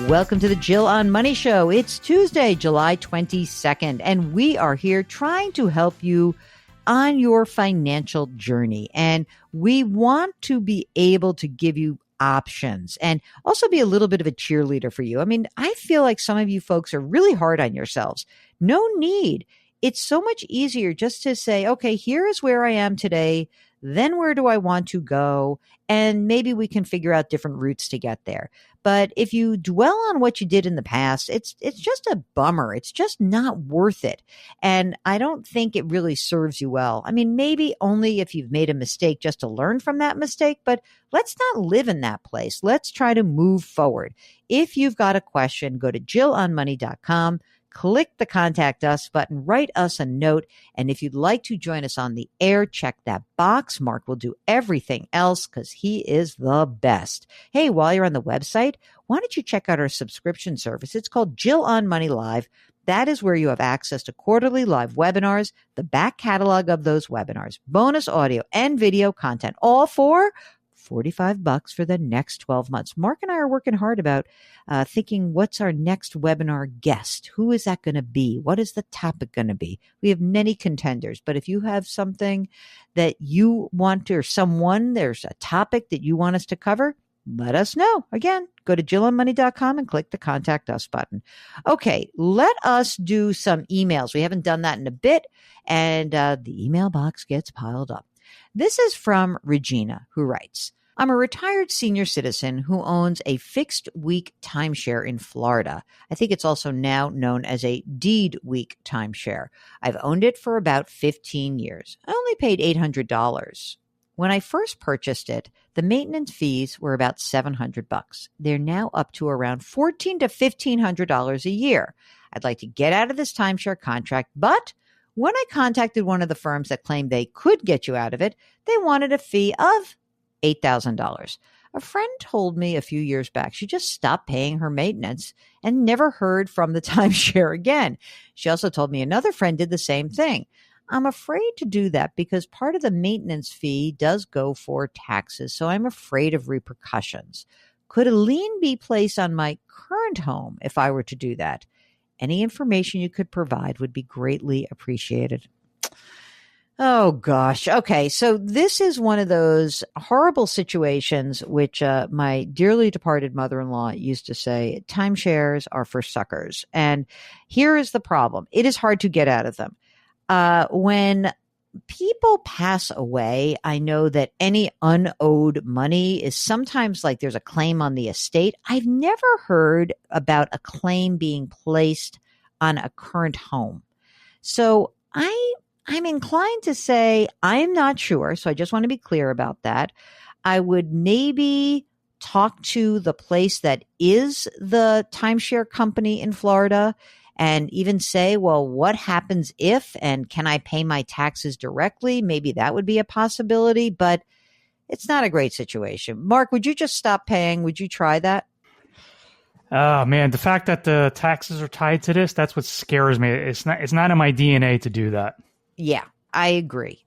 Welcome to the Jill on Money Show. It's Tuesday, July 22nd, and we are here trying to help you on your financial journey. And we want to be able to give you options and also be a little bit of a cheerleader for you. I mean, I feel like some of you folks are really hard on yourselves. No need. It's so much easier just to say, okay, here is where I am today. Then where do I want to go? And maybe we can figure out different routes to get there. But if you dwell on what you did in the past, it's just a bummer. It's just not worth it. And I don't think it really serves you well. I mean, maybe only if you've made a mistake just to learn from that mistake, but let's not live in that place. Let's try to move forward. If you've got a question, go to jillonmoney.com. Click the Contact Us button, write us a note, and if you'd like to join us on the air, check that box. Mark will do everything else because he is the best. Hey, while you're on the website, why don't you check out our subscription service? It's called Jill on Money Live. That is where you have access to quarterly live webinars, the back catalog of those webinars, bonus audio and video content, all for $45 for the next 12 months. Mark and I are working hard about thinking, what's our next webinar guest? Who is that going to be? What is the topic going to be? We have many contenders, but if you have something that you want to, or someone, there's a topic that you want us to cover, let us know. Again, go to jillonmoney.com and click the Contact Us button. Okay, let us do some emails. We haven't done that in a bit, and the email box gets piled up. This is from Regina, who writes, I'm a retired senior citizen who owns a fixed week timeshare in Florida. I think it's also now known as a deed week timeshare. I've owned it for about 15 years. I only paid $800. When I first purchased it, the maintenance fees were about $700. They're now up to around $1,400 to $1,500 a year. I'd like to get out of this timeshare contract, but when I contacted one of the firms that claimed they could get you out of it, they wanted a fee of $8,000. A friend told me a few years back she just stopped paying her maintenance and never heard from the timeshare again. She also told me another friend did the same thing. I'm afraid to do that because part of the maintenance fee does go for taxes, so I'm afraid of repercussions. Could a lien be placed on my current home if I were to do that? Any information you could provide would be greatly appreciated. Oh, gosh. Okay. So this is one of those horrible situations which my dearly departed mother-in-law used to say, timeshares are for suckers. And here is the problem. It is hard to get out of them. When people pass away, I know that any unowed money is sometimes like there's a claim on the estate. I've never heard about a claim being placed on a current home. So I'm inclined to say I'm not sure. So I just want to be clear about that. I would maybe talk to the place that is the timeshare company in Florida and even say, well, what happens if, and can I pay my taxes directly? Maybe that would be a possibility, but it's not a great situation. Mark, would you just stop paying? Would you try that? Oh man, the fact that the taxes are tied to this, that's what scares me. It's not in my DNA to do that. Yeah, I agree.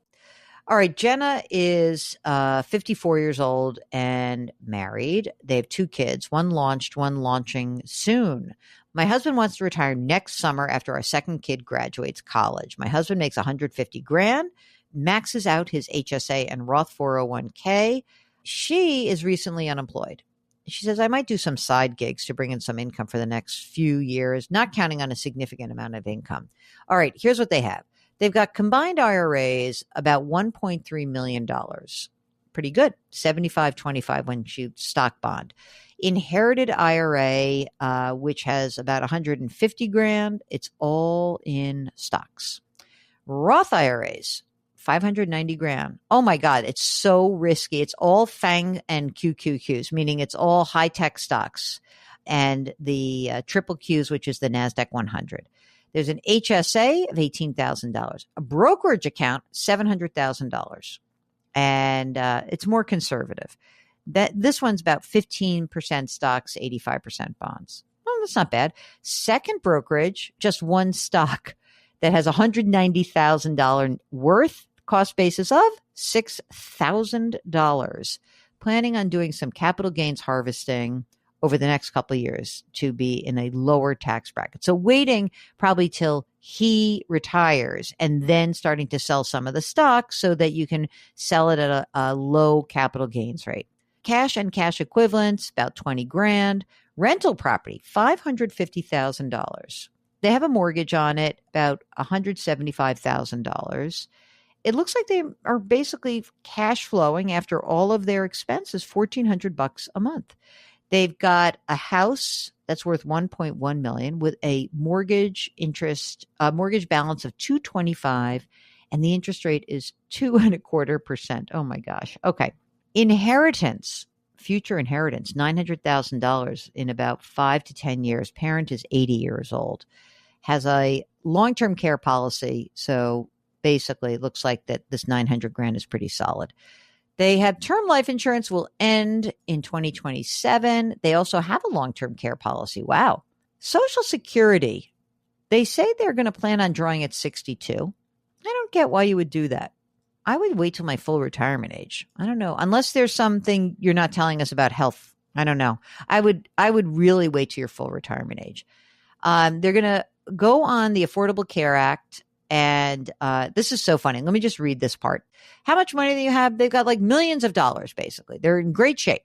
All right, Jenna is 54 years old and married. They have 2 kids, one launched, one launching soon. My husband wants to retire next summer after our second kid graduates college. My husband makes $150,000, maxes out his HSA and Roth 401k. She is recently unemployed. She says, I might do some side gigs to bring in some income for the next few years, not counting on a significant amount of income. All right, here's what they have. They've got combined IRAs, about $1.3 million. Pretty good. 75-25 when she stock bond. Inherited IRA, which has about $150,000. It's all in stocks. Roth IRAs, $590,000. Oh my God, it's so risky. It's all FANG and QQQs, meaning it's all high-tech stocks. And the triple Qs, which is the NASDAQ 100. There's an HSA of $18,000, a brokerage account, $700,000. And it's more conservative. This one's about 15% stocks, 85% bonds. Well, that's not bad. Second brokerage, just one stock that has $190,000 worth, cost basis of $6,000. Planning on doing some capital gains harvesting. over the next couple of years to be in a lower tax bracket. So waiting probably till he retires and then starting to sell some of the stock so that you can sell it at a low capital gains rate. Cash and cash equivalents, about 20 grand. Rental property, $550,000. They have a mortgage on it, about $175,000. It looks like they are basically cash flowing after all of their expenses, $1,400 a month. They've got a house that's worth $1.1 million with a mortgage balance of $225, and the interest rate is 2.25%. Oh my gosh. Okay. Inheritance, future inheritance, $900,000 in about 5 to 10 years. Parent is 80 years old. Has a long-term care policy, so basically it looks like that this 900 grand is pretty solid. They have term life insurance will end in 2027. They also have a long-term care policy. Wow. Social Security. They say they're going to plan on drawing at 62. I don't get why you would do that. I would wait till my full retirement age. I don't know. Unless there's something you're not telling us about health. I don't know. I would really wait till your full retirement age. They're going to go on the Affordable Care Act. And this is so funny. Let me just read this part. How much money do you have? They've got like millions of dollars, basically. They're in great shape.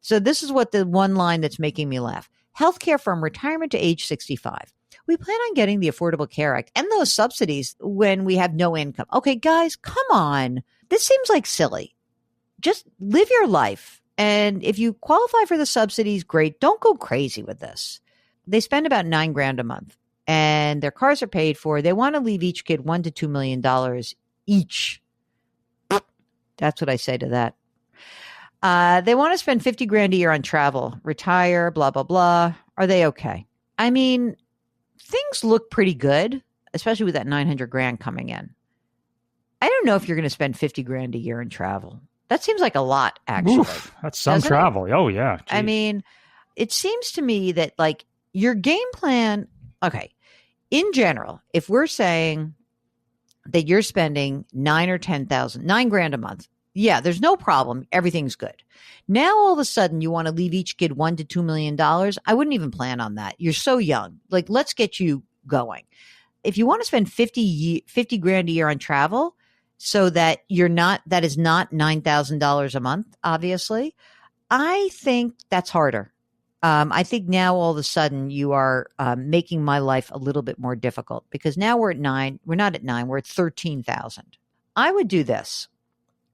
So this is what the one line that's making me laugh. Healthcare from retirement to age 65. We plan on getting the Affordable Care Act and those subsidies when we have no income. Okay, guys, come on. This seems like silly. Just live your life. And if you qualify for the subsidies, great. Don't go crazy with this. They spend about $9 grand a month. And their cars are paid for. They want to leave each kid $1 to $2 million each. That's what I say to that. They want to spend 50 grand a year on travel, retire, blah, blah, blah. Are they okay? I mean, things look pretty good, especially with that 900 grand coming in. I don't know if you're going to spend 50 grand a year in travel. That seems like a lot, actually. Oof, that's some travel. Oh, yeah. Geez. I mean, it seems to me that like your game plan, okay. In general, if we're saying that you're spending $9 grand a month, yeah, there's no problem. Everything's good. Now, all of a sudden, you want to leave each kid $1 to $2 million. I wouldn't even plan on that. You're so young. Like, let's get you going. If you want to spend 50 grand a year on travel so that that is not $9,000 a month, obviously, I think that's harder. I think now all of a sudden you are making my life a little bit more difficult because now we're at 9. We're not at 9. We're at 13,000. I would do this.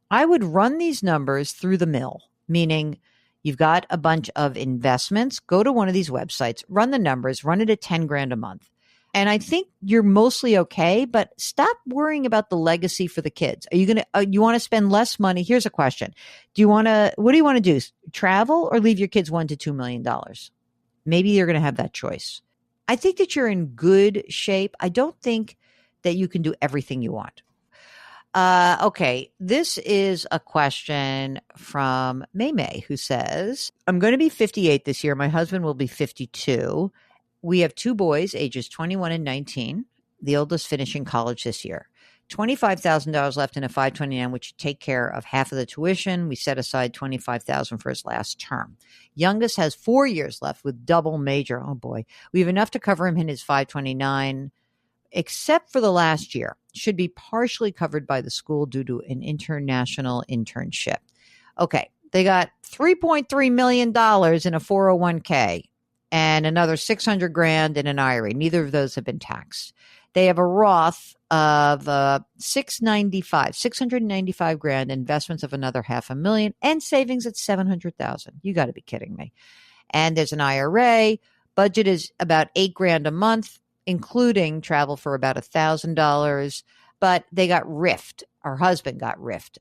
I would run these numbers through the mill, meaning you've got a bunch of investments. Go to one of these websites, run the numbers, run it at 10 grand a month. And I think you're mostly okay, but stop worrying about the legacy for the kids. Are you going to, you want to spend less money? Here's a question. What do you want to do? Travel or leave your kids $1 to $2 million? Maybe you're going to have that choice. I think that you're in good shape. I don't think that you can do everything you want. Okay. This is a question from May, who says, I'm going to be 58 this year. My husband will be 52. We have 2 boys, ages 21 and 19, the oldest finishing college this year. $25,000 left in a 529, which would take care of half of the tuition. We set aside $25,000 for his last term. Youngest has 4 years left with double major. Oh boy. We have enough to cover him in his 529, except for the last year. Should be partially covered by the school due to an international internship. Okay. They got $3.3 million in a 401k. And another 600 grand in an IRA. Neither of those have been taxed. They have a Roth of 695 grand, investments of another $500,000, and savings at 700,000. You got to be kidding me. And there's an IRA. Budget is about 8 grand a month, including travel for about $1,000. But they got RIFT. Our husband got RIFT,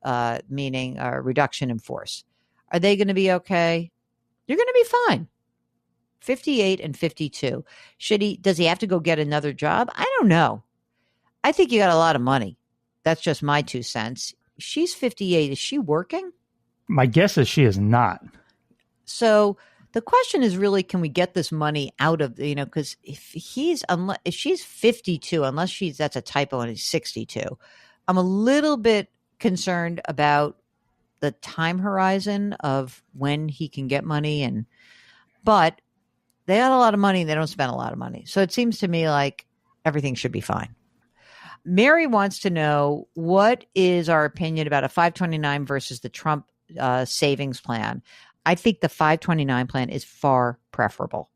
meaning a reduction in force. Are they going to be okay? You're going to be fine. 58 and 52. Does he have to go get another job? I don't know. I think you got a lot of money. That's just my 2 cents. She's 58. Is she working? My guess is she is not. So the question is really, can we get this money out of, because if she's 52, that's a typo and he's 62, I'm a little bit concerned about the time horizon of when he can get money. And but they got a lot of money and they don't spend a lot of money. So it seems to me like everything should be fine. Mary wants to know, what is our opinion about a 529 versus the Trump savings plan? I think the 529 plan is far preferable,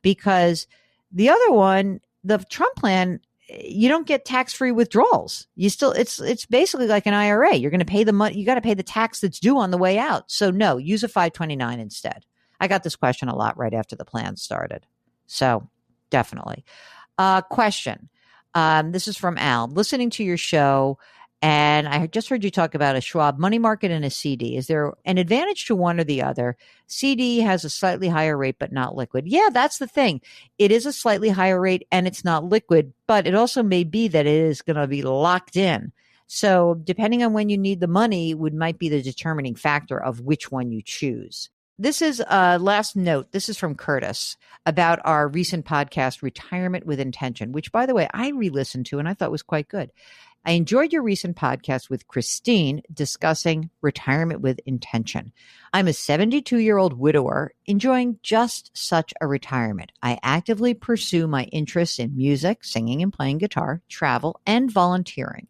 because the other one, the Trump plan, you don't get tax-free withdrawals. You still, it's basically like an IRA. You're going to pay the money. You got to pay the tax that's due on the way out. So no, use a 529 instead. I got this question a lot right after the plan started. So definitely. Question. This is from Al. Listening to your show, and I just heard you talk about a Schwab money market and a CD. Is there an advantage to one or the other? CD has a slightly higher rate, but not liquid. Yeah, that's the thing. It is a slightly higher rate and it's not liquid, but it also may be that it is going to be locked in. So depending on when you need the money might be the determining factor of which one you choose. This is last note. This is from Curtis about our recent podcast, Retirement with Intention, which, by the way, I re-listened to and I thought was quite good. I enjoyed your recent podcast with Christine discussing retirement with intention. I'm a 72-year-old widower enjoying just such a retirement. I actively pursue my interests in music, singing and playing guitar, travel, and volunteering.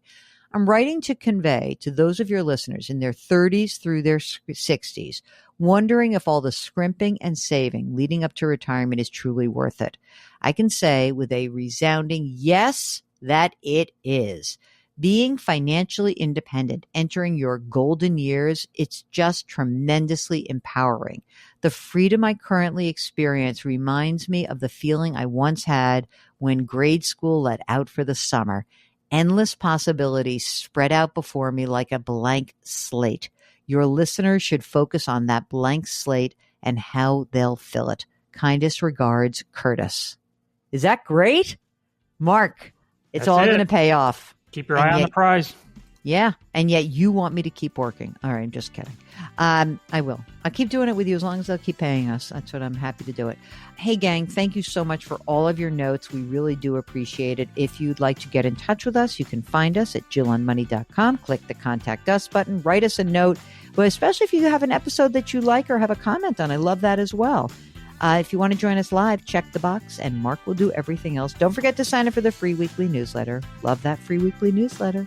I'm writing to convey to those of your listeners in their 30s through their 60s, wondering if all the scrimping and saving leading up to retirement is truly worth it. I can say with a resounding yes that it is. Being financially independent, entering your golden years, it's just tremendously empowering. The freedom I currently experience reminds me of the feeling I once had when grade school let out for the summer. Endless possibilities spread out before me like a blank slate. Your listeners should focus on that blank slate and how they'll fill it. Kindest regards, Curtis. Is that great? Mark, it's all going to pay off. Keep your eye on the prize. Yeah. And yet you want me to keep working. All right. I'm just kidding. I will. I'll keep doing it with you as long as they'll keep paying us. That's what I'm happy to do it. Hey, gang, thank you so much for all of your notes. We really do appreciate it. If you'd like to get in touch with us, you can find us at JillOnMoney.com. Click the Contact Us button. Write us a note, but especially if you have an episode that you like or have a comment on. I love that as well. If you want to join us live, check the box, and Mark will do everything else. Don't forget to sign up for the free weekly newsletter. Love that free weekly newsletter.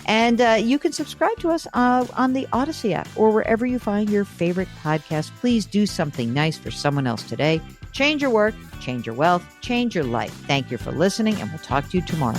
And you can subscribe to us on the Odyssey app or wherever you find your favorite podcast. Please do something nice for someone else today. Change your work, change your wealth, change your life. Thank you for listening, and we'll talk to you tomorrow.